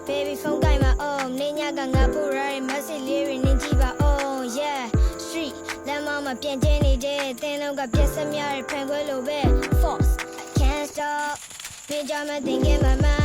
baby phone ကိုင်မှာ oh နေညကငါပို့ရတဲ့ message လေးတွေနင်ကြည့်ပါ oh yeah street လမ်းမမှာပြန်ကျင်းနေတဲ့တင်းလုံးကပြက်စက်များတဲ့ဖန်ခွဲလိုပဲ force can't stop နေကြမ thinking my mind